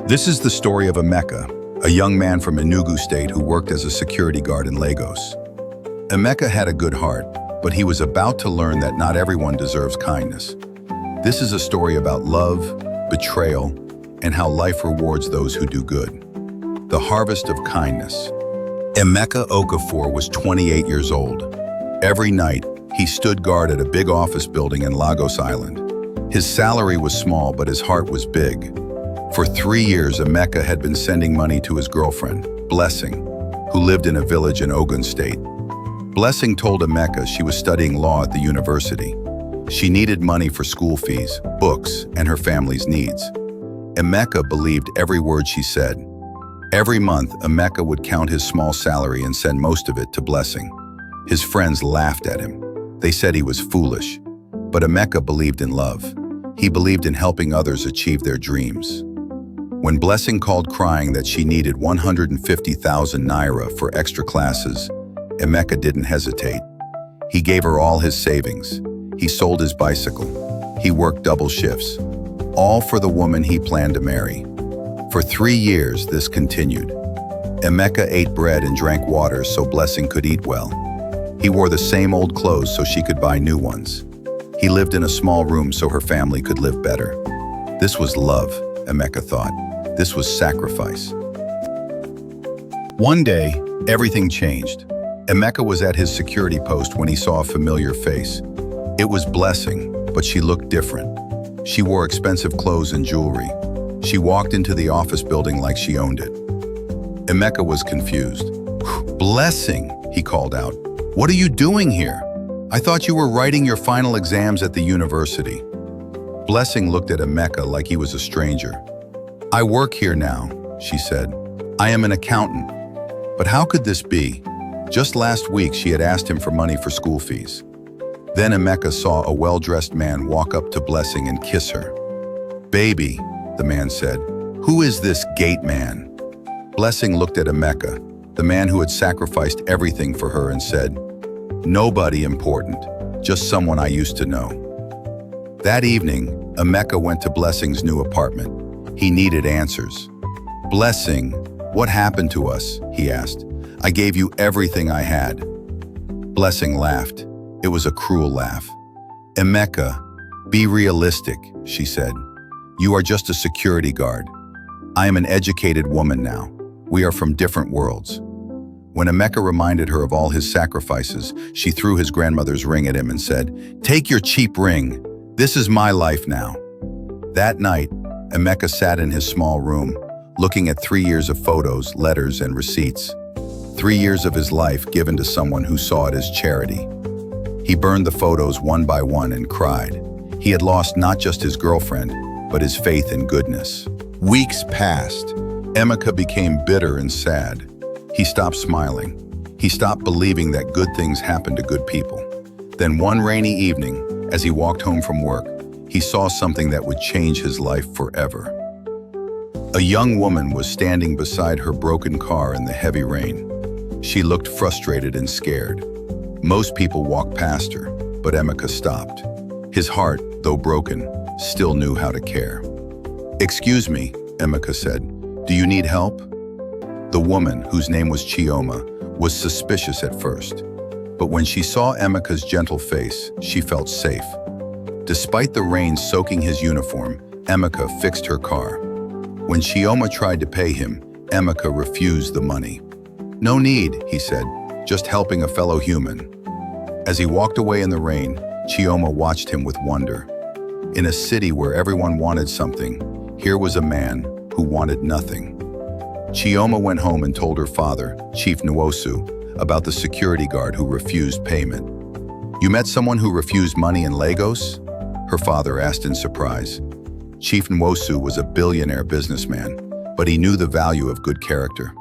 This is the story of Emeka, a young man from Enugu State who worked as a security guard in Lagos. Emeka had a good heart, but he was about to learn that not everyone deserves kindness. This is a story about love, betrayal, and how life rewards those who do good. The harvest of kindness. Emeka Okafor was 28 years old. Every night, he stood guard at a big office building in Lagos Island. His salary was small, but his heart was big. For 3 years, Emeka had been sending money to his girlfriend, Blessing, who lived in a village in Ogun State. Blessing told Emeka she was studying law at the university. She needed money for school fees, books, and her family's needs. Emeka believed every word she said. Every month, Emeka would count his small salary and send most of it to Blessing. His friends laughed at him. They said he was foolish. But Emeka believed in love. He believed in helping others achieve their dreams. When Blessing called crying that she needed 150,000 naira for extra classes, Emeka didn't hesitate. He gave her all his savings. He sold his bicycle. He worked double shifts, all for the woman he planned to marry. For 3 years, this continued. Emeka ate bread and drank water so Blessing could eat well. He wore the same old clothes so she could buy new ones. He lived in a small room so her family could live better. This was love, Emeka thought. This was sacrifice. One day, everything changed. Emeka was at his security post when he saw a familiar face. It was Blessing, but she looked different. She wore expensive clothes and jewelry. She walked into the office building like she owned it. Emeka was confused. "Blessing," he called out. "What are you doing here? I thought you were writing your final exams at the university." Blessing looked at Emeka like he was a stranger. "I work here now," she said. "I am an accountant." But how could this be? Just last week, she had asked him for money for school fees. Then Emeka saw a well-dressed man walk up to Blessing and kiss her. "Baby," the man said, "who is this gate man?" Blessing looked at Emeka, the man who had sacrificed everything for her, and said, "Nobody important, just someone I used to know." That evening, Emeka went to Blessing's new apartment. He needed answers. "Blessing, what happened to us?" he asked. "I gave you everything I had." Blessing laughed. It was a cruel laugh. "Emeka, be realistic," she said. "You are just a security guard. I am an educated woman now. We are from different worlds." When Emeka reminded her of all his sacrifices, she threw his grandmother's ring at him and said, "Take your cheap ring. This is my life now." That night, Emeka sat in his small room, looking at 3 years of photos, letters, and receipts. 3 years of his life given to someone who saw it as charity. He burned the photos one by one and cried. He had lost not just his girlfriend, but his faith in goodness. Weeks passed. Emeka became bitter and sad. He stopped smiling. He stopped believing that good things happen to good people. Then one rainy evening, as he walked home from work, he saw something that would change his life forever. A young woman was standing beside her broken car in the heavy rain. She looked frustrated and scared. Most people walked past her, but Emeka stopped. His heart, though broken, still knew how to care. "Excuse me," Emeka said. "Do you need help?" The woman, whose name was Chioma, was suspicious at first. But when she saw Emeka's gentle face, she felt safe. Despite the rain soaking his uniform, Emeka fixed her car. When Chioma tried to pay him, Emeka refused the money. "No need," he said, "just helping a fellow human." As he walked away in the rain, Chioma watched him with wonder. In a city where everyone wanted something, here was a man who wanted nothing. Chioma went home and told her father, Chief Nwosu, about the security guard who refused payment. "You met someone who refused money in Lagos?" her father asked in surprise. Chief Nwosu was a billionaire businessman, but he knew the value of good character.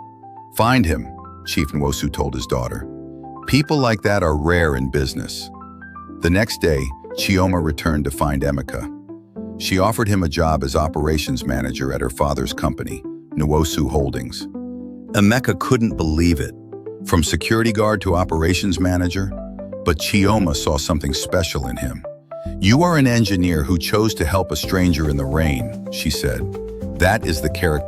"Find him," Chief Nwosu told his daughter. "People like that are rare in business." The next day, Chioma returned to find Emeka. She offered him a job as operations manager at her father's company, Nwosu Holdings. Emeka couldn't believe it. From security guard to operations manager, but Chioma saw something special in him. "You are an engineer who chose to help a stranger in the rain," she said. "That is the character."